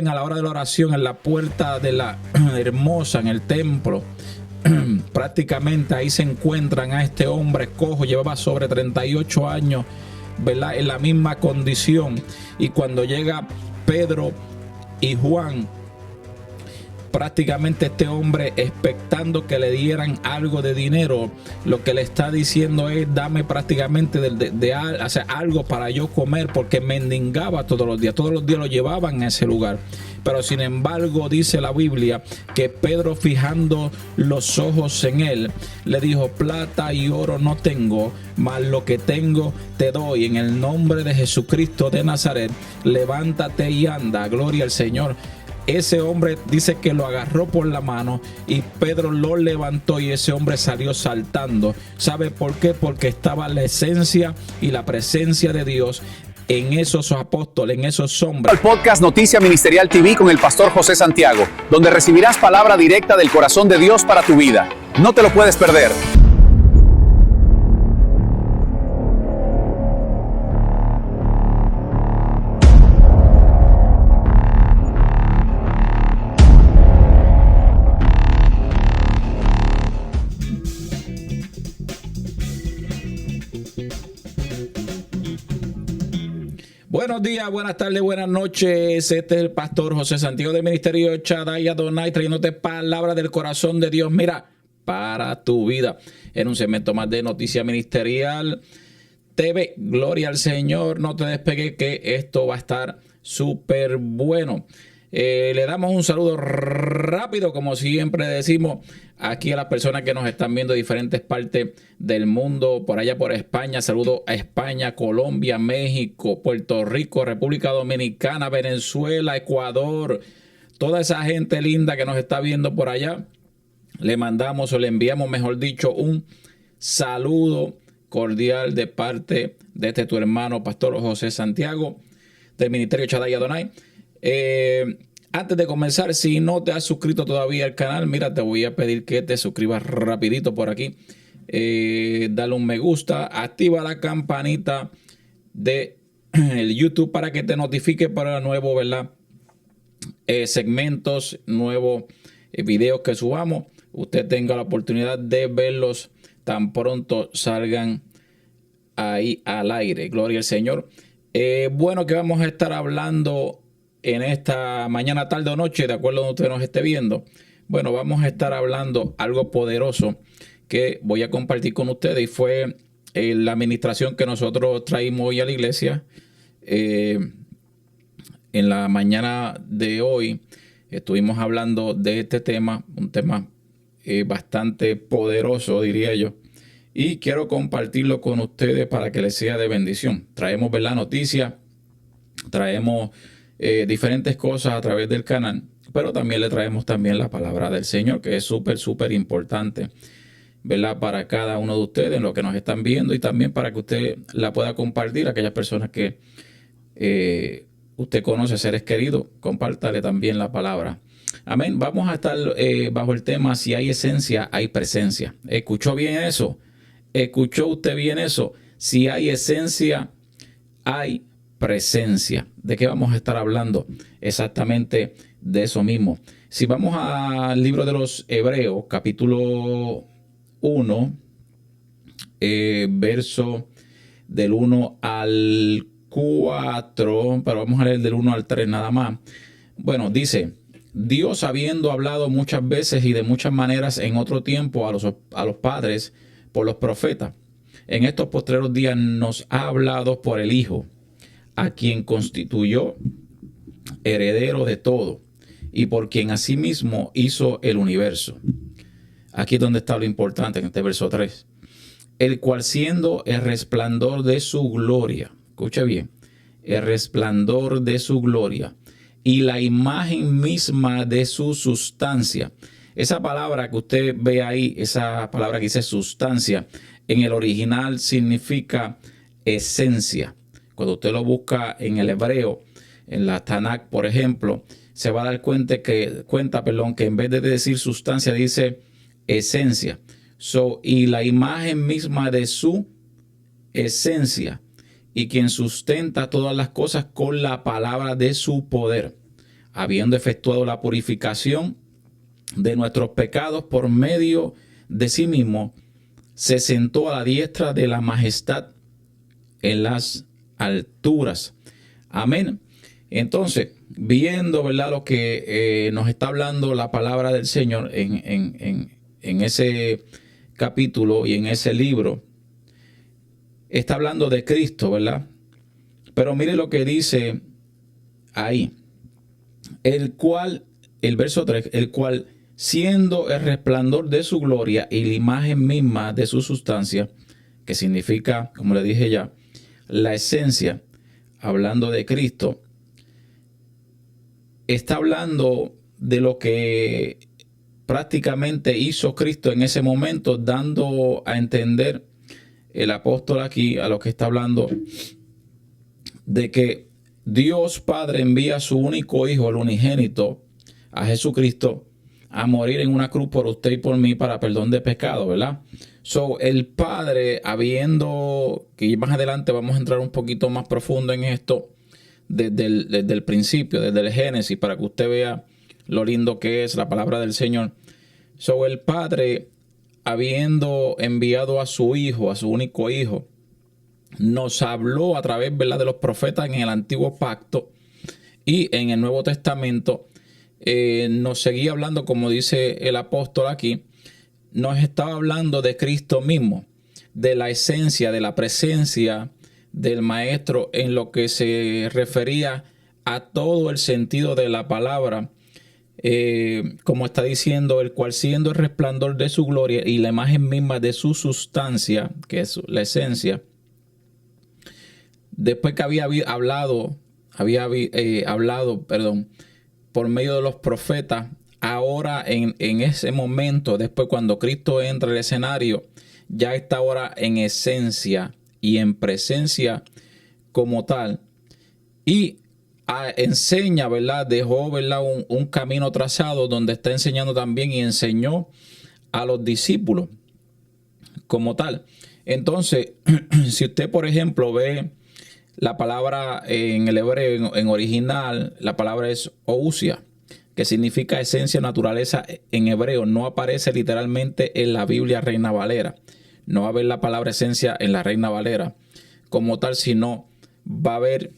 a la hora de la oración en la puerta de la hermosa, en el templo. Prácticamente ahí se encuentran a este hombre cojo, llevaba sobre 38 años, ¿verdad? En la misma condición. Y cuando llega Pedro y Juan, prácticamente este hombre, expectando que le dieran algo de dinero, lo que le está diciendo es: dame prácticamente o sea, algo para yo comer, porque mendigaba todos los días lo llevaban a ese lugar. Pero sin embargo, dice la Biblia que Pedro, fijando los ojos en él, le dijo: plata y oro no tengo, mas lo que tengo te doy. En el nombre de Jesucristo de Nazaret, levántate y anda. Gloria al Señor. Ese hombre dice que lo agarró por la mano y Pedro lo levantó y ese hombre salió saltando. ¿Sabe por qué? Porque estaba la esencia y la presencia de Dios en esos apóstoles, en esos hombres. El podcast Noticia Ministerial TV con el pastor José Santiago, donde recibirás palabra directa del corazón de Dios para tu vida. No te lo puedes perder. Buenos días, buenas tardes, buenas noches. Este es el pastor José Santiago del Ministerio Shaddai Adonai, trayéndote palabra del corazón de Dios. Mira, para tu vida, en un segmento más de Noticia Ministerial TV. Gloria al Señor, no te despegues que esto va a estar súper bueno. Le damos un saludo rápido, como siempre decimos, aquí a las personas que nos están viendo de diferentes partes del mundo, por allá por España. Saludo a España, Colombia, México, Puerto Rico, República Dominicana, Venezuela, Ecuador, toda esa gente linda que nos está viendo por allá. Le mandamos, o le enviamos, mejor dicho, un saludo cordial de parte de tu hermano pastor José Santiago del Ministerio Shaddai Adonai. Antes de comenzar, si no te has suscrito todavía al canal, mira, te voy a pedir que te suscribas rapidito por aquí. Dale un me gusta, activa la campanita de el YouTube para que te notifique para nuevos, ¿verdad? Segmentos, nuevos videos que subamos. Usted tenga la oportunidad de verlos tan pronto salgan ahí al aire. Gloria al Señor. Bueno, que vamos a estar hablando en esta mañana, tarde o noche, de acuerdo a donde usted nos esté viendo. Bueno, vamos a estar hablando algo poderoso que voy a compartir con ustedes, y fue la administración que nosotros traímos hoy a la iglesia. En la mañana de hoy estuvimos hablando de este tema, un tema bastante poderoso, diría yo, y quiero compartirlo con ustedes para que les sea de bendición. Traemos, ¿verdad?, noticias, traemos diferentes cosas a través del canal, pero también le traemos también la palabra del Señor, que es súper importante, ¿verdad?, para cada uno de ustedes, en lo que nos están viendo, y también para que usted la pueda compartir a aquellas personas que usted conoce, seres queridos. Compártale también la palabra. Amén. Vamos a estar bajo el tema: si hay esencia, hay presencia. ¿Escuchó bien eso? ¿Escuchó usted bien eso? Si hay esencia, hay presencia. ¿De qué vamos a estar hablando? Exactamente de eso mismo. Si vamos al libro de los Hebreos, capítulo 1, verso del 1 al 4, pero vamos a leer del 1 al 3 nada más. Bueno, dice: Dios, habiendo hablado muchas veces y de muchas maneras en otro tiempo a los padres por los profetas, en estos postreros días nos ha hablado por el Hijo, a quien constituyó heredero de todo y por quien asimismo hizo el universo. Aquí es donde está lo importante, en este verso 3. El cual, siendo el resplandor de su gloria, escuche bien, el resplandor de su gloria y la imagen misma de su sustancia. Esa palabra que usted ve ahí, esa palabra que dice sustancia, en el original significa esencia. Cuando usted lo busca en el hebreo, en la Tanakh, por ejemplo, se va a dar cuenta que en vez de decir sustancia, dice esencia. Y la imagen misma de su esencia, y quien sustenta todas las cosas con la palabra de su poder. habiendo efectuado la purificación de nuestros pecados por medio de sí mismo, se sentó a la diestra de la majestad en las alturas. Amén. Entonces, viendo, ¿verdad?, lo que nos está hablando la palabra del Señor en ese capítulo y en ese libro, está hablando de Cristo, ¿verdad? Pero mire lo que dice ahí, el verso 3, el cual, siendo el resplandor de su gloria y la imagen misma de su sustancia, que significa, como le dije ya, la esencia, hablando de Cristo, está hablando de lo que prácticamente hizo Cristo en ese momento, dando a entender el apóstol aquí, a lo que está hablando, de que Dios Padre envía a su único Hijo, el unigénito, a Jesucristo, a morir en una cruz por usted y por mí para perdón de pecado, ¿verdad? El Padre, que más adelante vamos a entrar un poquito más profundo en esto, desde el principio, desde el Génesis, para que usted vea lo lindo que es la palabra del Señor. El Padre, habiendo enviado a su Hijo, a su único Hijo, nos habló a través, ¿verdad?, de los profetas en el Antiguo Pacto, y en el Nuevo Testamento nos seguía hablando, como dice el apóstol aquí, nos estaba hablando de Cristo mismo, de la esencia, de la presencia del Maestro, en lo que se refería a todo el sentido de la palabra, como está diciendo, el cual, siendo el resplandor de su gloria y la imagen misma de su sustancia, que es la esencia, después que había hablado por medio de los profetas, ahora en ese momento, después cuando Cristo entra al escenario, ya está ahora en esencia y en presencia como tal, y enseña, ¿verdad? Dejó, ¿verdad?, un camino trazado donde está enseñando también, y enseñó a los discípulos como tal. Entonces, si usted, por ejemplo, ve la palabra en el hebreo, en original, la palabra es ousia, que significa esencia, naturaleza en hebreo. No aparece literalmente en la Biblia Reina Valera. No va a haber la palabra esencia en la Reina Valera como tal, sino va a haber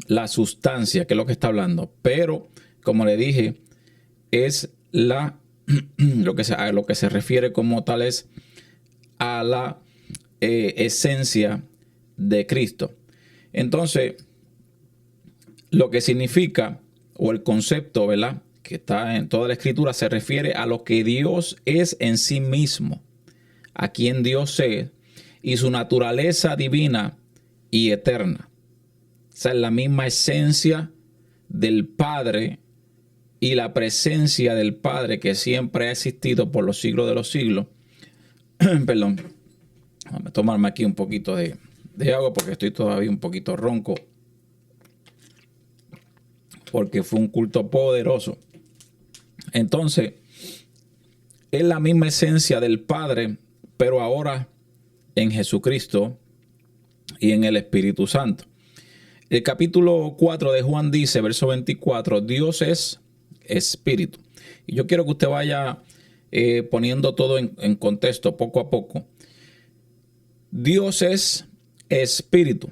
la sustancia, que es lo que está hablando. Pero, como le dije, es lo que se refiere como tal es a la esencia de Cristo. Entonces, lo que significa, o el concepto, ¿verdad?, que está en toda la Escritura, se refiere a lo que Dios es en sí mismo, a quien Dios es, y su naturaleza divina y eterna. O sea, la misma esencia del Padre y la presencia del Padre que siempre ha existido por los siglos de los siglos. Perdón, voy a tomarme aquí un poquito de agua porque estoy todavía un poquito ronco, porque fue un culto poderoso. Entonces, es la misma esencia del Padre, pero ahora en Jesucristo y en el Espíritu Santo. El capítulo 4 de Juan dice, verso 24, Dios es Espíritu. Y yo quiero que usted vaya poniendo todo en contexto poco a poco. Dios es Espíritu,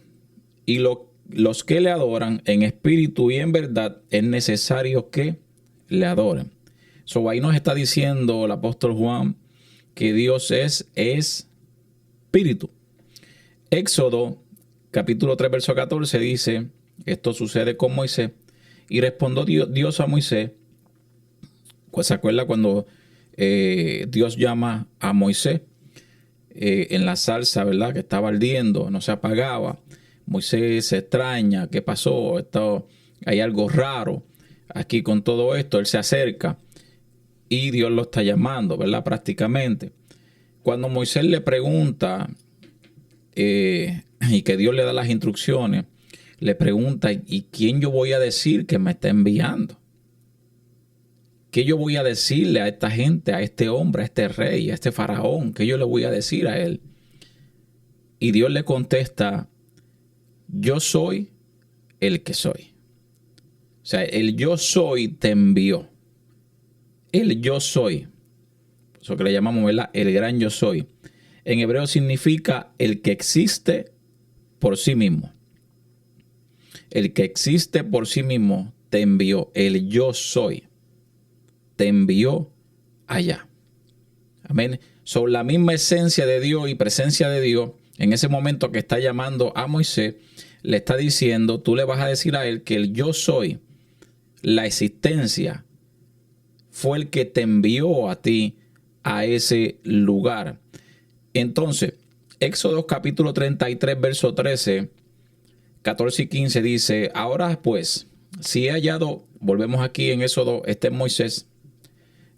y los que le adoran en espíritu y en verdad es necesario que le adoren. Ahí nos está diciendo el apóstol Juan que Dios es Espíritu. Éxodo capítulo 3 verso 14 dice, esto sucede con Moisés, y respondió Dios a Moisés. Pues se acuerda cuando Dios llama a Moisés en la salsa, ¿verdad?, que estaba ardiendo, no se apagaba. Moisés se extraña, ¿qué pasó? Hay algo raro aquí con todo esto. Él se acerca y Dios lo está llamando, ¿verdad?, prácticamente. Cuando Moisés le pregunta y que Dios le da las instrucciones, le pregunta, ¿y quién yo voy a decir que me está enviando? ¿Qué yo voy a decirle a esta gente, a este hombre, a este rey, a este faraón? ¿Qué yo le voy a decir a él? Y Dios le contesta, yo soy el que soy. sea, el yo soy te envió. El yo soy. Eso que le llamamos, ¿verdad?, el gran yo soy. En hebreo significa el que existe por sí mismo. El que existe por sí mismo te envió. El yo soy te envió allá. Amén. Sobre la misma esencia de Dios y presencia de Dios, en ese momento que está llamando a Moisés, le está diciendo, tú le vas a decir a él que el yo soy, la existencia, fue el que te envió a ti a ese lugar. Entonces, Éxodo capítulo 33, verso 13, 14 y 15 dice, ahora pues, si he hallado, volvemos aquí en Éxodo, este es Moisés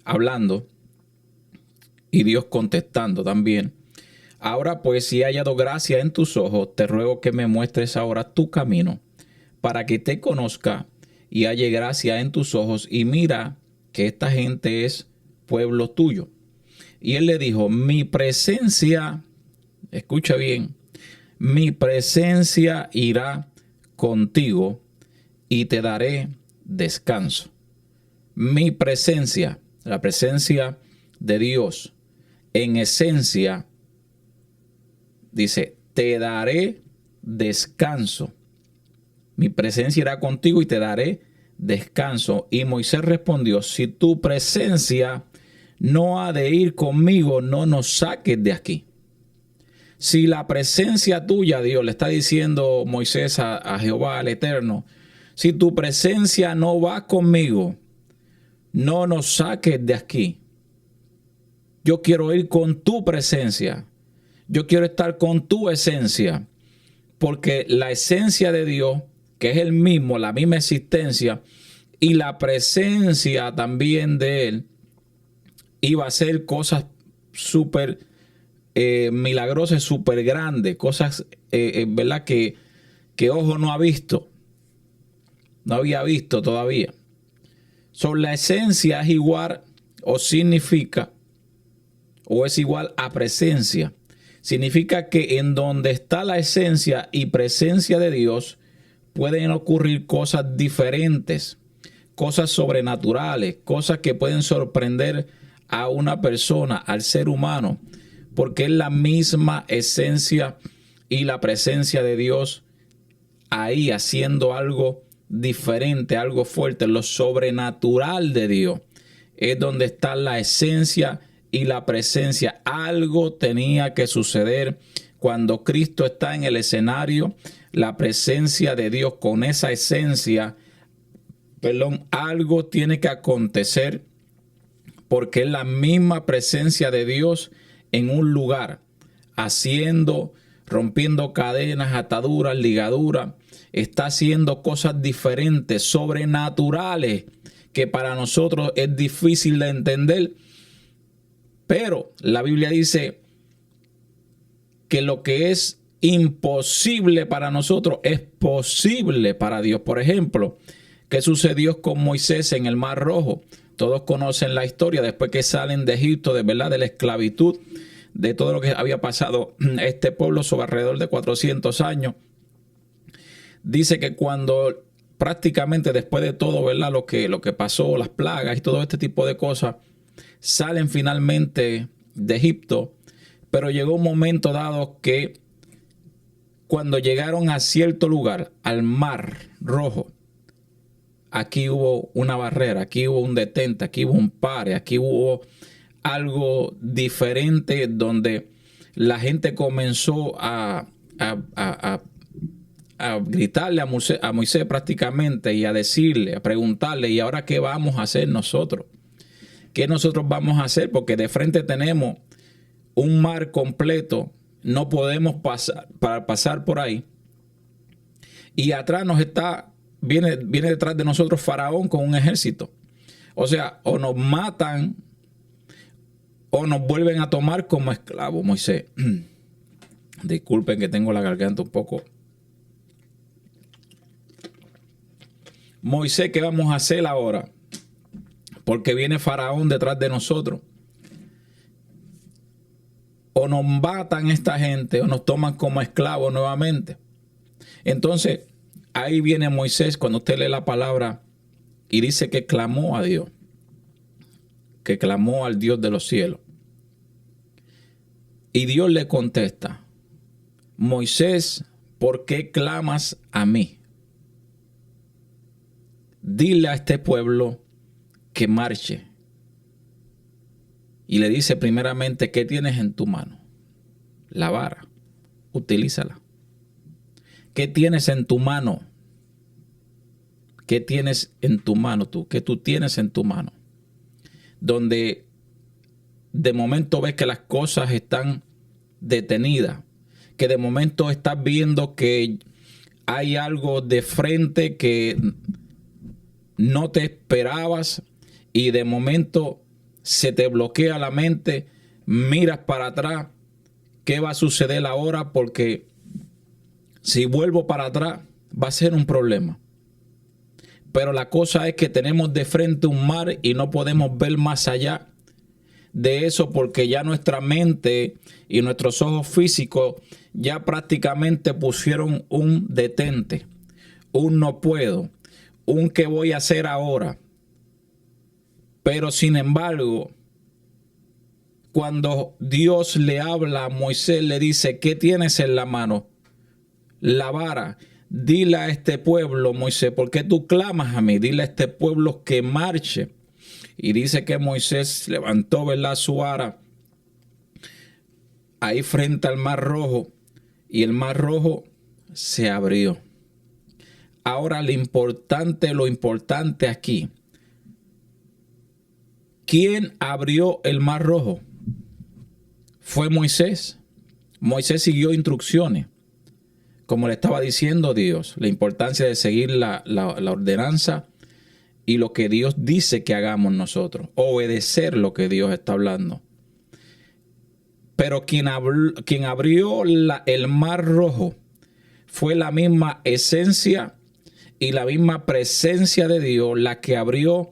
hablando y Dios contestando también. Ahora pues, si he hallado gracia en tus ojos, te ruego que me muestres ahora tu camino, para que te conozca y halle gracia en tus ojos, y mira que esta gente es pueblo tuyo. Y él le dijo, mi presencia, escucha bien, mi presencia irá contigo y te daré descanso. Mi presencia, la presencia de Dios, en esencia, dice, te daré descanso. Mi presencia irá contigo y te daré descanso. Y Moisés respondió, si tu presencia no ha de ir conmigo, no nos saques de aquí. Si la presencia tuya, Dios, le está diciendo Moisés a Jehová, al Eterno, si tu presencia no va conmigo, no nos saques de aquí. Yo quiero ir con tu presencia. Yo quiero estar con tu esencia. Porque la esencia de Dios, que es el mismo, la misma existencia, y la presencia también de Él, iba a hacer cosas súper milagrosas, súper grandes, cosas, ¿verdad?, que ojo no ha visto, no había visto todavía. Sobre la esencia es igual o significa, o es igual a presencia. Significa que en donde está la esencia y presencia de Dios, pueden ocurrir cosas diferentes, cosas sobrenaturales, cosas que pueden sorprender a una persona, al ser humano, porque es la misma esencia y la presencia de Dios ahí haciendo algo diferente, algo fuerte. Lo sobrenatural de Dios es donde está la esencia y la presencia. Algo tenía que suceder cuando Cristo está en el escenario, la presencia de Dios con esa esencia, algo tiene que acontecer, porque es la misma presencia de Dios en un lugar, haciendo, rompiendo cadenas, ataduras, ligaduras, está haciendo cosas diferentes, sobrenaturales, que para nosotros es difícil de entender. Pero la Biblia dice que lo que es imposible para nosotros es posible para Dios. Por ejemplo, ¿qué sucedió con Moisés en el Mar Rojo? Todos conocen la historia después que salen de Egipto, de verdad, de la esclavitud, de todo lo que había pasado este pueblo sobre alrededor de 400 años. Dice que cuando prácticamente después de todo, ¿verdad?, lo que pasó, las plagas y todo este tipo de cosas, salen finalmente de Egipto, pero llegó un momento dado que cuando llegaron a cierto lugar, al Mar Rojo, aquí hubo una barrera, aquí hubo un detente, aquí hubo un pare, aquí hubo algo diferente donde la gente comenzó a gritarle a Moisés prácticamente y a decirle, a preguntarle, ¿y ahora qué vamos a hacer nosotros? ¿Qué nosotros vamos a hacer? Porque de frente tenemos un mar completo, no podemos pasar por ahí. Y atrás viene detrás de nosotros Faraón con un ejército. O sea, o nos matan o nos vuelven a tomar como esclavos. Moisés, disculpen que tengo la garganta un poco. Moisés, ¿qué vamos a hacer ahora? Porque viene Faraón detrás de nosotros. O nos matan esta gente o nos toman como esclavos nuevamente. Entonces, ahí viene Moisés, cuando usted lee la palabra Y dice que clamó a Dios, que clamó al Dios de los cielos. Y Dios le contesta: Moisés, ¿por qué clamas a mí? Dile a este pueblo que marche. Y le dice primeramente: ¿qué tienes en tu mano? La vara, utilízala. ¿Qué tienes en tu mano? ¿Qué tienes en tu mano tú? ¿Qué tú tienes en tu mano? Donde de momento ves que las cosas están detenidas, que de momento estás viendo que hay algo de frente que no te esperabas y de momento se te bloquea la mente, miras para atrás, ¿qué va a suceder ahora? Porque si vuelvo para atrás va a ser un problema. Pero la cosa es que tenemos de frente un mar y no podemos ver más allá de eso, porque ya nuestra mente y nuestros ojos físicos ya prácticamente pusieron un detente, un no puedo, un qué voy a hacer ahora. Pero sin embargo, cuando Dios le habla a Moisés, le dice: ¿qué tienes en la mano? La vara. Dile a este pueblo, Moisés, ¿por qué tú clamas a mí? Dile a este pueblo que marche. Y dice que Moisés levantó, ¿verdad?, su vara ahí frente al Mar Rojo, y el Mar Rojo se abrió. Ahora lo importante aquí: ¿quién abrió el Mar Rojo? Fue Moisés. Moisés siguió instrucciones. Como le estaba diciendo Dios, la importancia de seguir la ordenanza y lo que Dios dice que hagamos nosotros, obedecer lo que Dios está hablando. Pero quien abrió el Mar Rojo fue la misma esencia y la misma presencia de Dios la que abrió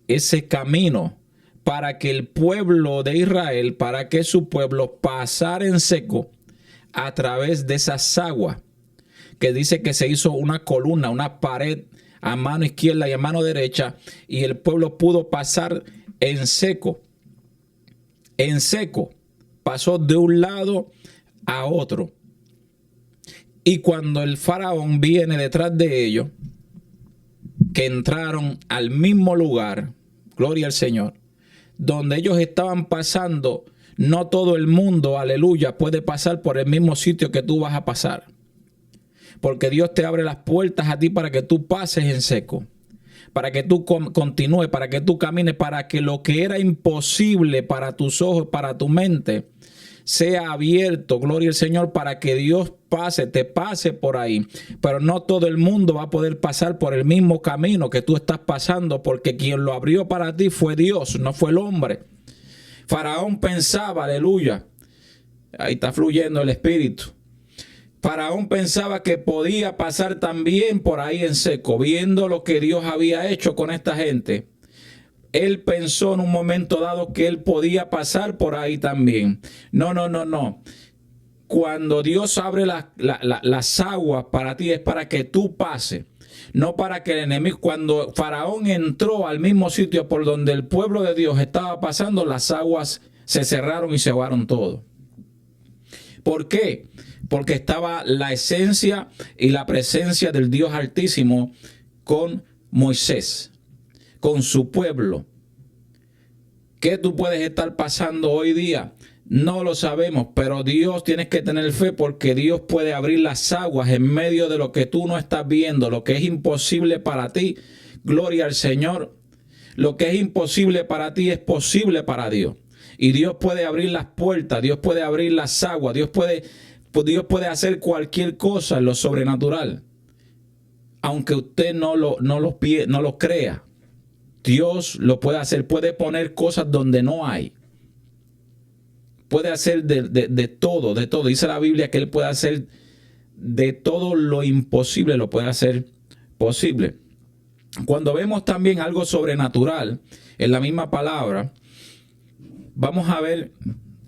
ese camino para que el pueblo de Israel, para que su pueblo pasara en seco a través de esas aguas, que dice que se hizo una columna, una pared a mano izquierda y a mano derecha, y el pueblo pudo pasar en seco. En seco. Pasó de un lado a otro. Y cuando el faraón viene detrás de ellos, que entraron al mismo lugar, gloria al Señor, donde ellos estaban pasando, no todo el mundo, aleluya, puede pasar por el mismo sitio que tú vas a pasar. Porque Dios te abre las puertas a ti para que tú pases en seco, para que tú continúes, para que tú camines, para que lo que era imposible para tus ojos, para tu mente, sea abierto, gloria al Señor, para que Dios te pase por ahí. Pero no todo el mundo va a poder pasar por el mismo camino que tú estás pasando, porque quien lo abrió para ti fue Dios, no fue el hombre. Faraón pensaba, aleluya, ahí está fluyendo el Espíritu. Faraón pensaba que podía pasar también por ahí en seco, viendo lo que Dios había hecho con esta gente. Él pensó en un momento dado que él podía pasar por ahí también. No. Cuando Dios abre las aguas para ti es para que tú pases, no para que el enemigo. Cuando Faraón entró al mismo sitio por donde el pueblo de Dios estaba pasando, las aguas se cerraron y se ahogaron todo. ¿Por qué? Porque estaba la esencia y la presencia del Dios Altísimo con Moisés, con su pueblo. ¿Qué tú puedes estar pasando hoy día? No lo sabemos, pero Dios, tienes que tener fe, porque Dios puede abrir las aguas en medio de lo que tú no estás viendo, lo que es imposible para ti. Gloria al Señor. Lo que es imposible para ti es posible para Dios. Y Dios puede abrir las puertas, Dios puede abrir las aguas, Dios puede hacer cualquier cosa en lo sobrenatural. Aunque usted no lo crea, Dios lo puede hacer, puede poner cosas donde no hay. Puede hacer de todo. Dice la Biblia que Él puede hacer de todo lo imposible, lo puede hacer posible. Cuando vemos también algo sobrenatural en la misma palabra, vamos a ver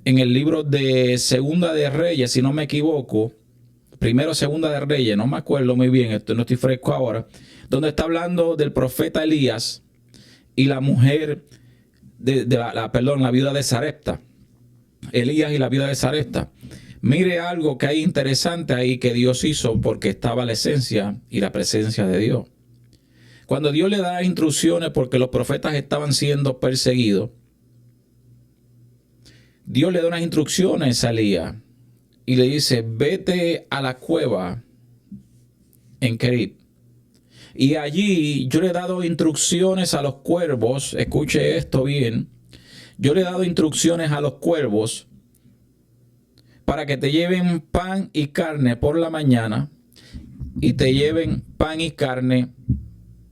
en el libro de Segunda de Reyes, si no me equivoco, primero Segunda de Reyes, no me acuerdo muy bien, esto no estoy fresco ahora, donde está hablando del profeta Elías y la mujer la viuda de Sarepta. Elías y la viuda de Sarepta. Mire algo que hay interesante ahí que Dios hizo, porque estaba la esencia y la presencia de Dios. Cuando Dios le da instrucciones porque los profetas estaban siendo perseguidos, Dios le da unas instrucciones a Elías y le dice: vete a la cueva en Kerib. Y allí yo le he dado instrucciones a los cuervos. Escuche esto bien. Yo le he dado instrucciones a los cuervos para que te lleven pan y carne por la mañana y te lleven pan y carne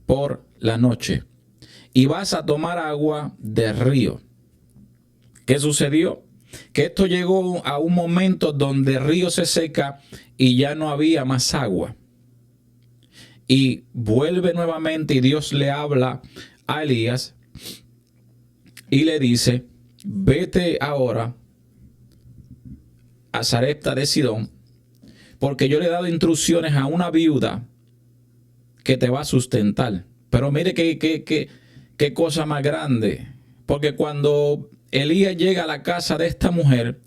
por la noche. Y vas a tomar agua del río. ¿Qué sucedió? Que esto llegó a un momento donde el río se seca y ya no había más agua. Y vuelve nuevamente y Dios le habla a Elías y le dice: vete ahora a Sarepta de Sidón, porque yo le he dado instrucciones a una viuda que te va a sustentar. Pero mire qué cosa más grande, porque cuando Elías llega a la casa de esta mujer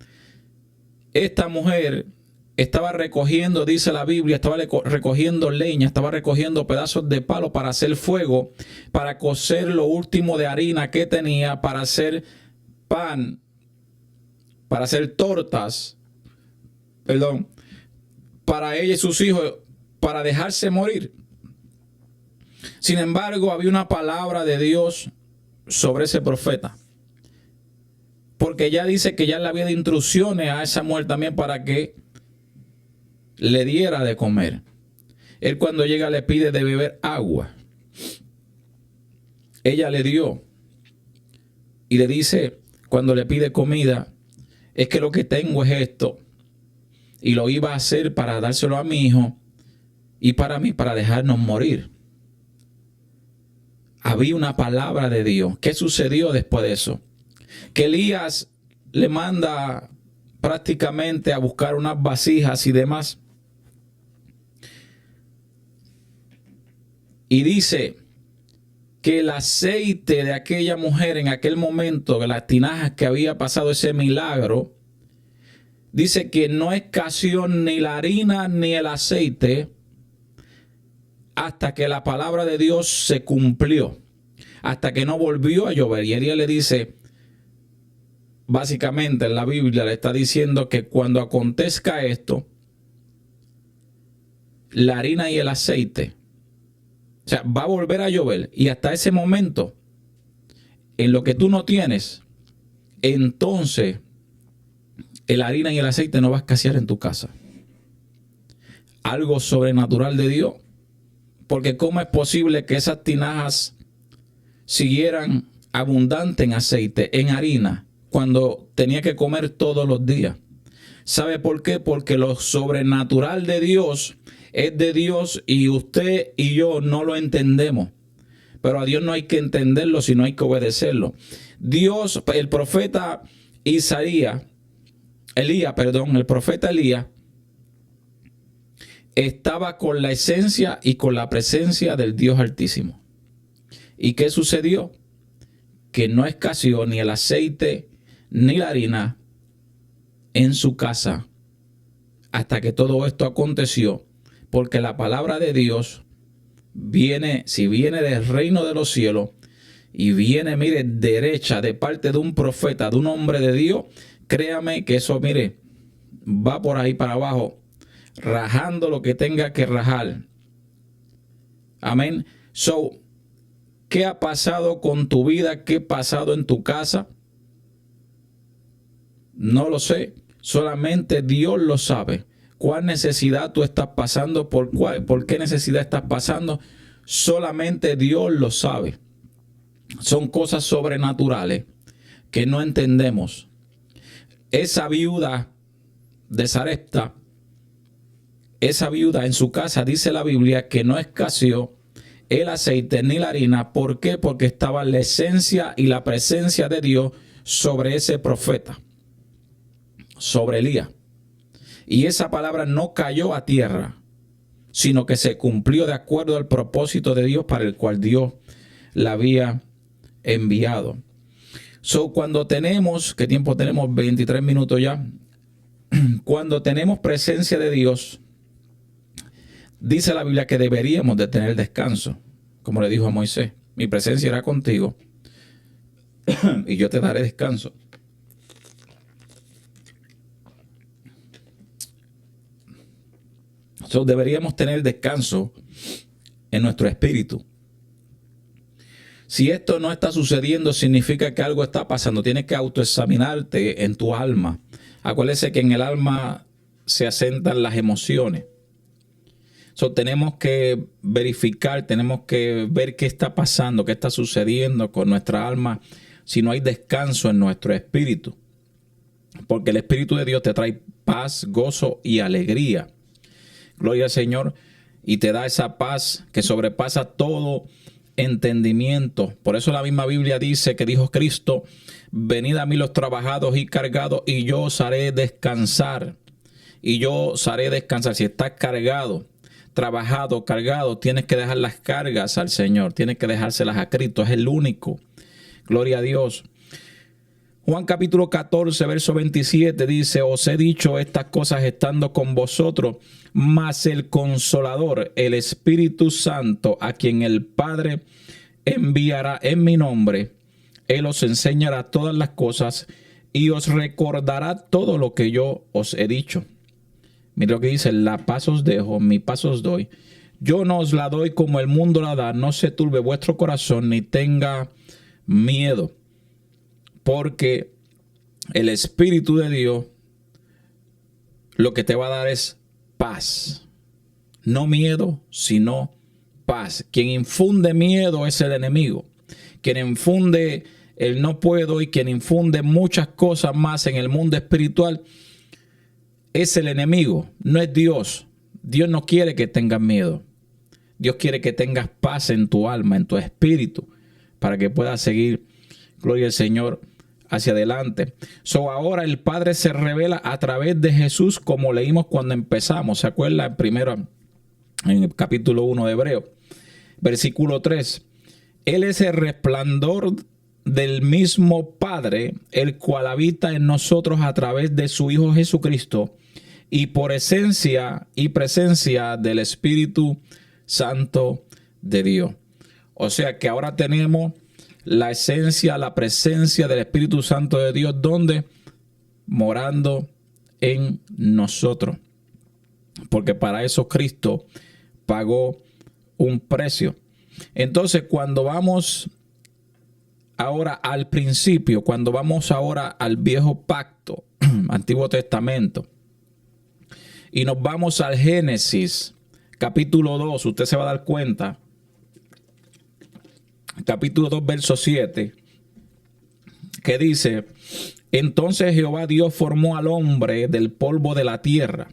estaba recogiendo, dice la Biblia, estaba recogiendo leña, estaba recogiendo pedazos de palo para hacer fuego, para cocer lo último de harina que tenía, para hacer pan, para hacer tortas, para ella y sus hijos, para dejarse morir. Sin embargo, había una palabra de Dios sobre ese profeta, porque ya dice que ya le había dado instrucciones a esa mujer también para que le diera de comer. Él, cuando llega, le pide de beber agua. Ella le dio y le dice, cuando le pide comida: es que lo que tengo es esto, y lo iba a hacer para dárselo a mi hijo y para mí, para dejarnos morir. Había una palabra de Dios. ¿Qué sucedió después de eso? Que Elías le manda prácticamente a buscar unas vasijas y demás. Y dice que el aceite de aquella mujer en aquel momento, de las tinajas que había pasado ese milagro, dice que no escaseó ni la harina ni el aceite hasta que la palabra de Dios se cumplió, hasta que no volvió a llover. Y ella le dice, básicamente en la Biblia le está diciendo que cuando acontezca esto, la harina y el aceite, o sea, va a volver a llover, y hasta ese momento, en lo que tú no tienes, entonces la harina y el aceite no va a escasear en tu casa. Algo sobrenatural de Dios, porque ¿cómo es posible que esas tinajas siguieran abundantes en aceite, en harina, cuando tenía que comer todos los días? ¿Sabe por qué? Porque lo sobrenatural de Dios es de Dios y usted y yo no lo entendemos. Pero a Dios no hay que entenderlo, sino hay que obedecerlo. Dios, el profeta Elías, estaba con la esencia y con la presencia del Dios Altísimo. ¿Y qué sucedió? Que no escaseó ni el aceite ni la harina en su casa hasta que todo esto aconteció, porque la palabra de Dios viene, si viene del reino de los cielos y viene, mire, derecha de parte de un profeta, de un hombre de Dios, créame que eso, mire, va por ahí para abajo, rajando lo que tenga que rajar. Amén. So, ¿qué ha pasado con tu vida? ¿Qué ha pasado en tu casa? No lo sé. Solamente Dios lo sabe. ¿Cuál necesidad tú estás pasando? ¿Por qué necesidad estás pasando? Solamente Dios lo sabe. Son cosas sobrenaturales que no entendemos. Esa viuda de Sarepta, esa viuda en su casa, dice la Biblia, que no escaseó el aceite ni la harina. ¿Por qué? Porque estaba la esencia y la presencia de Dios sobre ese profeta, sobre Elías. Y esa palabra no cayó a tierra. sino que se cumplió de acuerdo al propósito de Dios para el cual Dios la había enviado. Cuando tenemos, ¿qué tiempo tenemos? 23 minutos ya. Cuando tenemos presencia de Dios, dice la Biblia que deberíamos de tener descanso, como le dijo a Moisés: mi presencia irá contigo y yo te daré descanso. Deberíamos tener descanso en nuestro espíritu. Si esto no está sucediendo, significa que algo está pasando. Tienes que autoexaminarte en tu alma. Acuérdese que en el alma se asentan las emociones. Tenemos que verificar, tenemos que ver qué está pasando, qué está sucediendo con nuestra alma, si no hay descanso en nuestro espíritu. Porque el Espíritu de Dios te trae paz, gozo y alegría. Gloria al Señor. Y te da esa paz que sobrepasa todo entendimiento. Por eso la misma Biblia dice que dijo Cristo: venid a mí los trabajados y cargados y yo os haré descansar. Y yo os haré descansar. Si estás cargado, trabajado, cargado, tienes que dejar las cargas al Señor. Tienes que dejárselas a Cristo. Es el único. Gloria a Dios. Juan capítulo 14, verso 27 dice: os he dicho estas cosas estando con vosotros, mas el Consolador, el Espíritu Santo, a quien el Padre enviará en mi nombre, Él os enseñará todas las cosas y os recordará todo lo que yo os he dicho. Mira lo que dice: la paz os dejo, mi paz os doy. Yo no os la doy como el mundo la da, no se turbe vuestro corazón ni tenga miedo. Porque el Espíritu de Dios lo que te va a dar es paz. No miedo, sino paz. Quien infunde miedo es el enemigo. Quien infunde el no puedo y quien infunde muchas cosas más en el mundo espiritual es el enemigo, no es Dios. Dios no quiere que tengas miedo. Dios quiere que tengas paz en tu alma, en tu espíritu, para que puedas seguir, gloria al Señor, hacia adelante. Ahora el Padre se revela a través de Jesús, como leímos cuando empezamos. ¿Se acuerdan? Primero, en el capítulo 1 de Hebreo, versículo 3. Él es el resplandor del mismo Padre, el cual habita en nosotros a través de su Hijo Jesucristo, y por esencia y presencia del Espíritu Santo de Dios. O sea que ahora tenemos la esencia, la presencia del Espíritu Santo de Dios, donde morando en nosotros. Porque para eso Cristo pagó un precio. Entonces, cuando vamos ahora al principio, cuando vamos ahora al viejo pacto, Antiguo Testamento, y nos vamos al Génesis, capítulo 2, usted se va a dar cuenta, capítulo 2, verso 7, que dice: entonces Jehová Dios formó al hombre del polvo de la tierra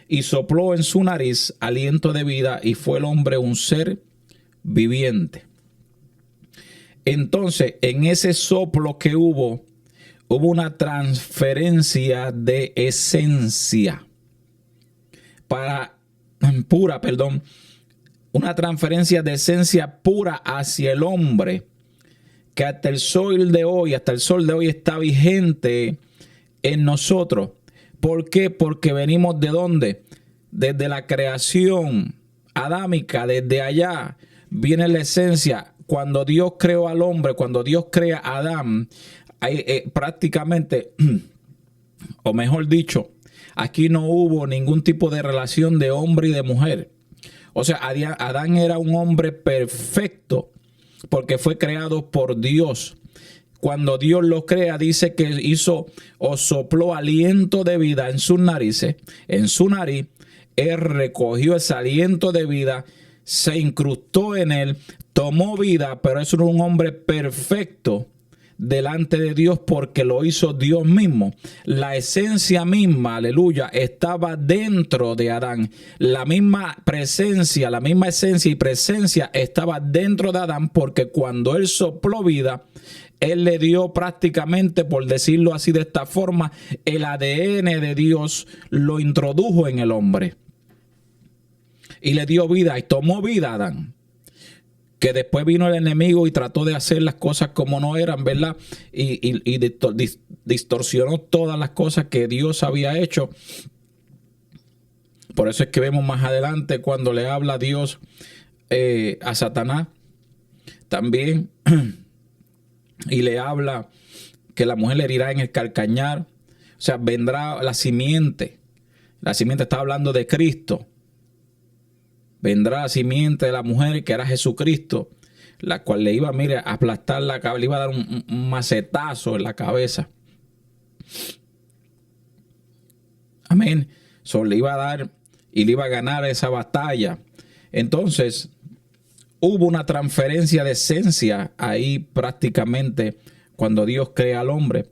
y sopló en su nariz aliento de vida, y fue el hombre un ser viviente. Entonces, en ese soplo que hubo una transferencia de esencia una transferencia de esencia pura hacia el hombre, que hasta el sol de hoy está vigente en nosotros. ¿Por qué? Porque venimos ¿de dónde? Desde la creación adámica, desde allá viene la esencia. Cuando Dios creó al hombre, cuando Dios crea a Adán, prácticamente, o mejor dicho, aquí no hubo ningún tipo de relación de hombre y de mujer. O sea, Adán era un hombre perfecto porque fue creado por Dios. Cuando Dios lo crea, dice que hizo o sopló aliento de vida en sus narices, en su nariz. Él recogió ese aliento de vida, se incrustó en él, tomó vida, pero es un hombre perfecto delante de Dios porque lo hizo Dios mismo. La esencia misma, aleluya, estaba dentro de Adán. La misma presencia, la misma esencia y presencia estaba dentro de Adán, porque cuando él sopló vida, él le dio prácticamente, por decirlo así de esta forma, el ADN de Dios lo introdujo en el hombre. y le dio vida y tomó vida a Adán. Que después vino el enemigo y trató de hacer las cosas como no eran, ¿verdad? Y distorsionó todas las cosas que Dios había hecho. Por eso es que vemos más adelante cuando le habla Dios a Satanás también y le habla que la mujer le herirá en el calcañar. O sea, vendrá la simiente. La simiente está hablando de Cristo. Vendrá la simiente de la mujer, que era Jesucristo, la cual le iba, mire, a aplastar la cabeza, le iba a dar un macetazo en la cabeza. Amén. Le iba a dar y le iba a ganar esa batalla. Entonces, hubo una transferencia de esencia ahí prácticamente cuando Dios crea al hombre.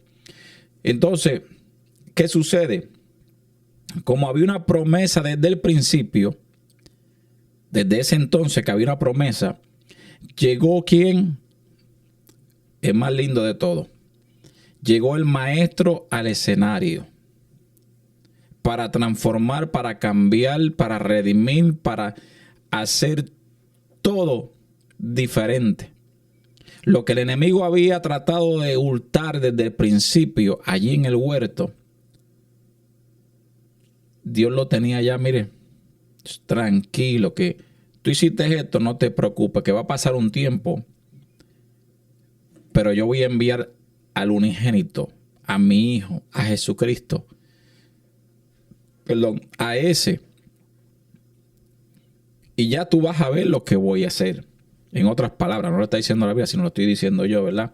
Entonces, ¿qué sucede? Como había una promesa desde el principio, desde ese entonces que había una promesa, llegó ¿quién? Es más lindo de todo. Llegó el maestro al escenario para transformar, para cambiar, para redimir, para hacer todo diferente. Lo que el enemigo había tratado de hurtar desde el principio, allí en el huerto, Dios lo tenía ya, mire, tranquilo, que tú hiciste esto, no te preocupes, que va a pasar un tiempo, pero yo voy a enviar al unigénito, a mi Hijo, a Jesucristo, a ese, y ya tú vas a ver lo que voy a hacer. En otras palabras, no lo está diciendo la Biblia, sino lo estoy diciendo yo, ¿verdad?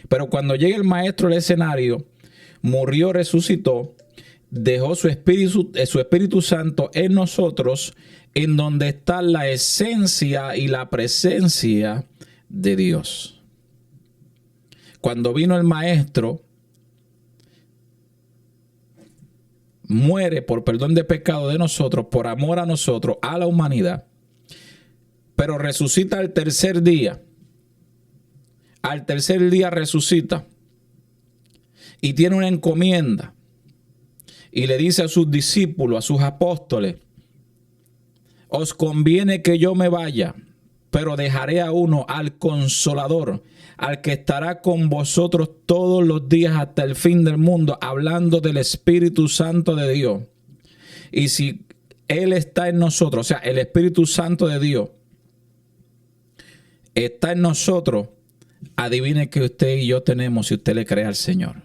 Pero cuando llegue el maestro al escenario, murió, resucitó, dejó su Espíritu Santo en nosotros, en donde está la esencia y la presencia de Dios. Cuando vino el maestro, muere por perdón de pecado de nosotros, por amor a nosotros, a la humanidad, pero resucita al tercer día. Al tercer día resucita y tiene una encomienda y le dice a sus discípulos, a sus apóstoles: os conviene que yo me vaya, pero dejaré a uno, al Consolador, al que estará con vosotros todos los días hasta el fin del mundo, hablando del Espíritu Santo de Dios. Y si Él está en nosotros, o sea, el Espíritu Santo de Dios está en nosotros, adivine que usted y yo tenemos si usted le cree al Señor.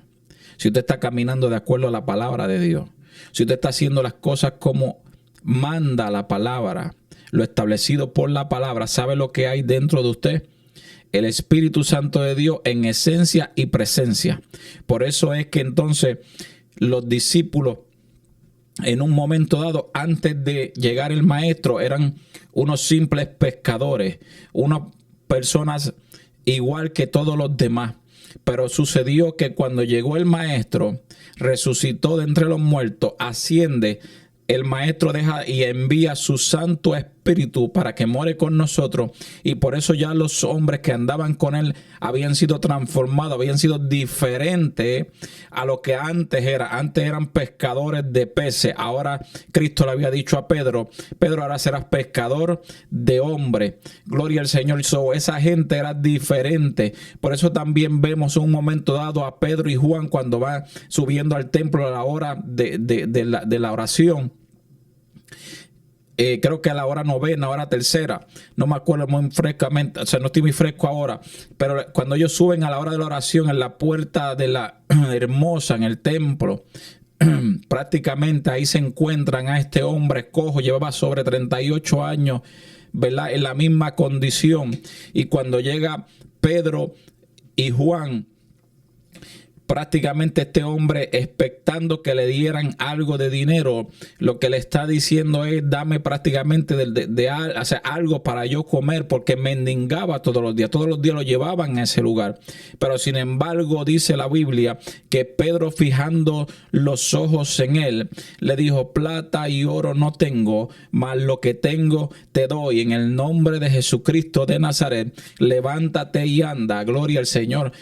Si usted está caminando de acuerdo a la palabra de Dios. Si usted está haciendo las cosas como manda la palabra, lo establecido por la palabra, ¿sabe lo que hay dentro de usted? El Espíritu Santo de Dios en esencia y presencia. Por eso es que entonces los discípulos, en un momento dado, antes de llegar el maestro, eran unos simples pescadores, unas personas igual que todos los demás. Pero sucedió que cuando llegó el maestro, resucitó de entre los muertos, asciende, el maestro deja y envía su Santo Espíritu para que more con nosotros, y por eso ya los hombres que andaban con él habían sido transformados, habían sido diferentes a lo que antes era. Antes eran pescadores de peces. Ahora Cristo le había dicho a Pedro: Pedro, ahora serás pescador de hombres. Gloria al Señor. Esa gente era diferente. Por eso también vemos en un momento dado a Pedro y Juan cuando van subiendo al templo a la hora de la oración. Creo que a la hora novena, hora tercera, no me acuerdo muy frescamente, o sea, no estoy muy fresco ahora, pero cuando ellos suben a la hora de la oración en la puerta de la hermosa, en el templo, prácticamente ahí se encuentran a este hombre cojo, llevaba sobre 38 años, ¿verdad? En la misma condición. Y cuando llega Pedro y Juan, prácticamente este hombre, expectando que le dieran algo de dinero, lo que le está diciendo es: dame prácticamente o sea, algo para yo comer, porque mendigaba todos los días lo llevaban a ese lugar. Pero sin embargo dice la Biblia que Pedro, fijando los ojos en él, le dijo: plata y oro no tengo, mas lo que tengo te doy. En el nombre de Jesucristo de Nazaret, levántate y anda. Gloria al Señor.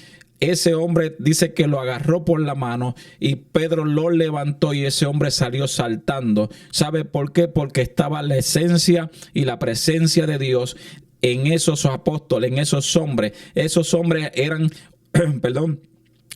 ese hombre dice que lo agarró por la mano y Pedro lo levantó y ese hombre salió saltando. ¿Sabe por qué? Porque estaba la esencia y la presencia de Dios en esos apóstoles, en esos hombres. Esos hombres eran, perdón,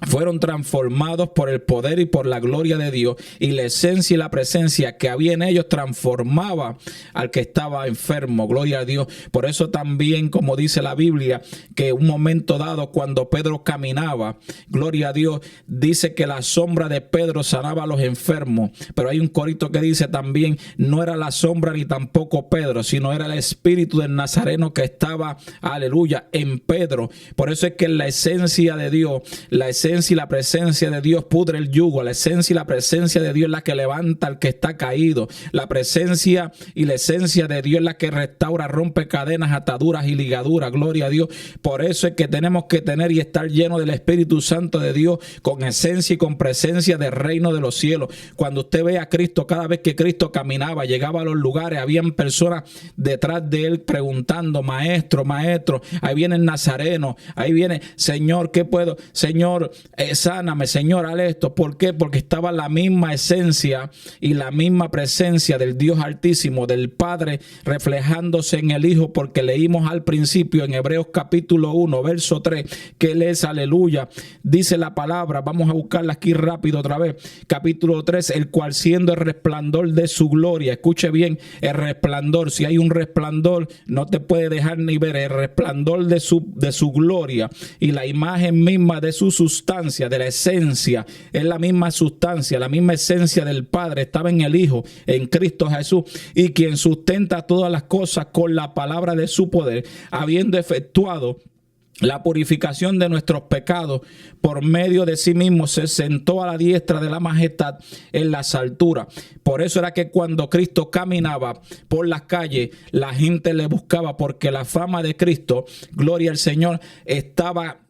fueron transformados por el poder y por la gloria de Dios, y la esencia y la presencia que había en ellos transformaba al que estaba enfermo. Gloria a Dios. Por eso también, como dice la Biblia, que un momento dado cuando Pedro caminaba, gloria a Dios, dice que la sombra de Pedro sanaba a los enfermos. Pero hay un corito que dice también, no era la sombra ni tampoco Pedro, sino era el espíritu del Nazareno que estaba, aleluya, en Pedro. Por eso es que la esencia de Dios, la esencia y la presencia de Dios pudre el yugo. La esencia y la presencia de Dios es la que levanta al que está caído. La presencia y la esencia de Dios es la que restaura, rompe cadenas, ataduras y ligaduras. Gloria a Dios. Por eso es que tenemos que tener y estar llenos del Espíritu Santo de Dios, con esencia y con presencia del reino de los cielos. Cuando usted ve a Cristo, cada vez que Cristo caminaba, llegaba a los lugares, habían personas detrás de él preguntando, maestro, maestro, ahí viene el Nazareno, ahí viene, Señor, ¿qué puedo? Señor, sáname, Señor, haz esto. ¿Por qué? Porque estaba la misma esencia y la misma presencia del Dios Altísimo, del Padre, reflejándose en el Hijo, porque leímos al principio en Hebreos capítulo 1, verso 3, que Él es, aleluya, dice la palabra, vamos a buscarla aquí rápido otra vez, capítulo 3, el cual siendo el resplandor de su gloria, escuche bien, el resplandor, si hay un resplandor, no te puede dejar ni ver, el resplandor de su gloria y la imagen misma de su sustancia, de la esencia, es la misma sustancia, la misma esencia del Padre, estaba en el Hijo, en Cristo Jesús, y quien sustenta todas las cosas con la palabra de su poder, habiendo efectuado la purificación de nuestros pecados por medio de sí mismo, se sentó a la diestra de la majestad en las alturas. Por eso era que cuando Cristo caminaba por las calles, la gente le buscaba, porque la fama de Cristo, gloria al Señor, estaba,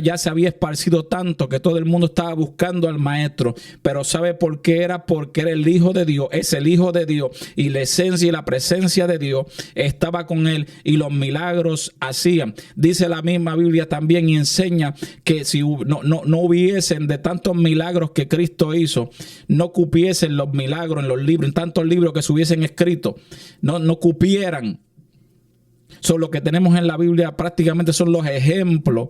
ya se había esparcido tanto que todo el mundo estaba buscando al Maestro. Pero ¿sabe por qué era? Porque era el Hijo de Dios, es el Hijo de Dios, y la esencia y la presencia de Dios estaba con él, y los milagros hacían. Dice la misma Biblia también y enseña que si no hubiesen de tantos milagros que Cristo hizo, no cupiesen los milagros en los libros, en tantos libros que se hubiesen escrito, no cupieran. Lo que tenemos en la Biblia prácticamente son los ejemplos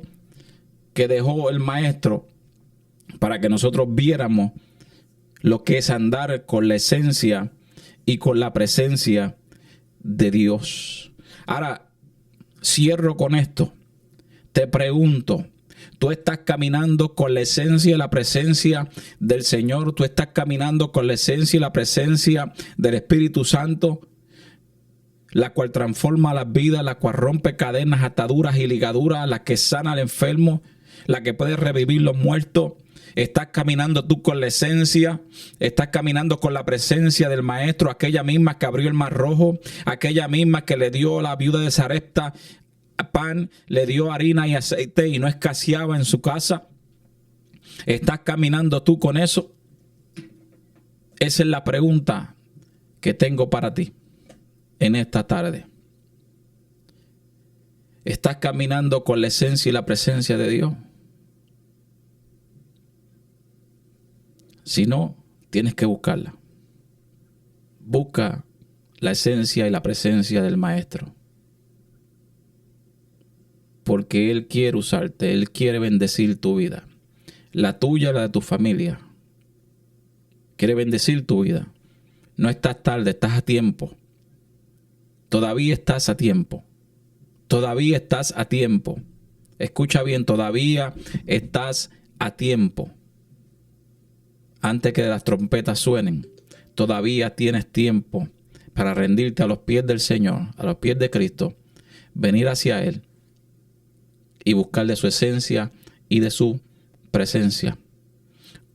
que dejó el Maestro para que nosotros viéramos lo que es andar con la esencia y con la presencia de Dios. Ahora, cierro con esto. Te pregunto, ¿tú estás caminando con la esencia y la presencia del Señor? ¿Tú estás caminando con la esencia y la presencia del Espíritu Santo, la cual transforma las vidas, la cual rompe cadenas, ataduras y ligaduras, la que sana al enfermo, la que puede revivir los muertos? ¿Estás caminando tú con la esencia? ¿Estás caminando con la presencia del Maestro, aquella misma que abrió el mar rojo, aquella misma que le dio a la viuda de Sarepta pan, le dio harina y aceite y no escaseaba en su casa? ¿Estás caminando tú con eso? Esa es la pregunta que tengo para ti en esta tarde. ¿Estás caminando con la esencia y la presencia de Dios? Si no, tienes que buscarla. Busca la esencia y la presencia del Maestro, porque Él quiere usarte, Él quiere bendecir tu vida, la tuya y la de tu familia. Quiere bendecir tu vida. No estás tarde, estás a tiempo. Todavía estás a tiempo. Todavía estás a tiempo. Escucha bien, todavía estás a tiempo. Antes que las trompetas suenen, todavía tienes tiempo para rendirte a los pies del Señor, a los pies de Cristo, venir hacia Él y buscar de su esencia y de su presencia.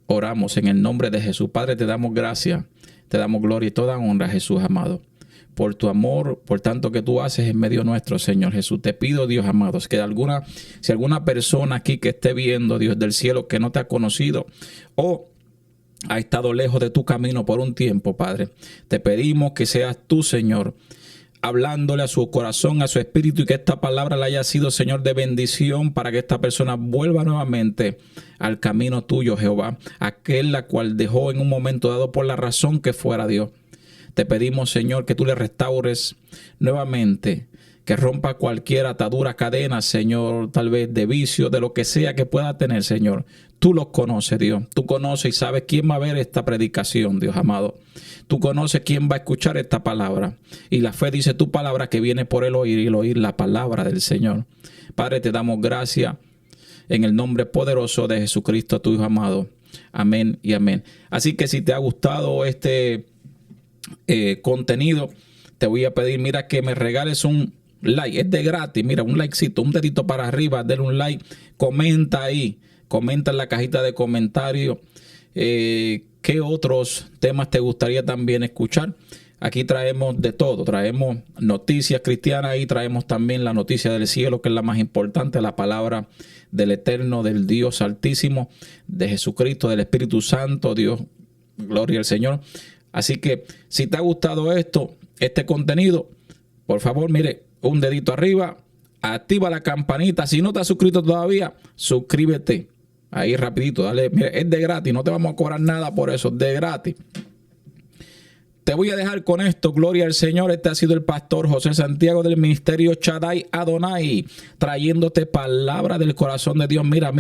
Oramos en el nombre de Jesús. Padre, te damos gracias, te damos gloria y toda honra, Jesús amado, por tu amor, por tanto que tú haces en medio nuestro, Señor Jesús. Te pido, Dios amado, que si alguna persona aquí que esté viendo, Dios del cielo, que no te ha conocido o ha estado lejos de tu camino por un tiempo, Padre, te pedimos que seas tú, Señor, hablándole a su corazón, a su espíritu, y que esta palabra le haya sido, Señor, de bendición para que esta persona vuelva nuevamente al camino tuyo, Jehová, aquel la cual dejó en un momento dado por la razón que fuera, Dios. Te pedimos, Señor, que tú le restaures nuevamente, que rompa cualquier atadura, cadena, Señor, tal vez de vicio, de lo que sea que pueda tener, Señor. Tú los conoces, Dios. Tú conoces y sabes quién va a ver esta predicación, Dios amado. Tú conoces quién va a escuchar esta palabra. Y la fe dice tu palabra que viene por el oír, y el oír la palabra del Señor. Padre, te damos gracias en el nombre poderoso de Jesucristo, tu Hijo amado. Amén y amén. Así que si te ha gustado este contenido, te voy a pedir, mira, que me regales un like. Es de gratis, mira, un likecito, un dedito para arriba, denle un like, comenta ahí, comenta en la cajita de comentarios qué otros temas te gustaría también escuchar. Aquí traemos de todo, traemos noticias cristianas y traemos también la noticia del cielo, que es la más importante, la palabra del Eterno, del Dios Altísimo, de Jesucristo, del Espíritu Santo, Dios, gloria al Señor. Así que si te ha gustado este contenido, por favor, mire, un dedito arriba, activa la campanita. Si no te has suscrito todavía, suscríbete. Ahí rapidito, dale, mire, es de gratis, no te vamos a cobrar nada por eso, de gratis. Te voy a dejar con esto, gloria al Señor. Este ha sido el pastor José Santiago del ministerio Shaddai Adonai, trayéndote palabra del corazón de Dios. Mira,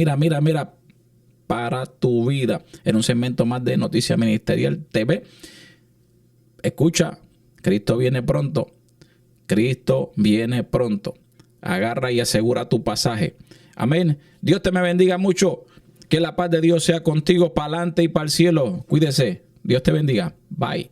para tu vida, en un segmento más de Noticias Ministerial TV. Escucha, Cristo viene pronto. Cristo viene pronto. Agarra y asegura tu pasaje. Amén. Dios te me bendiga mucho. Que la paz de Dios sea contigo para adelante y para el cielo. Cuídese. Dios te bendiga. Bye.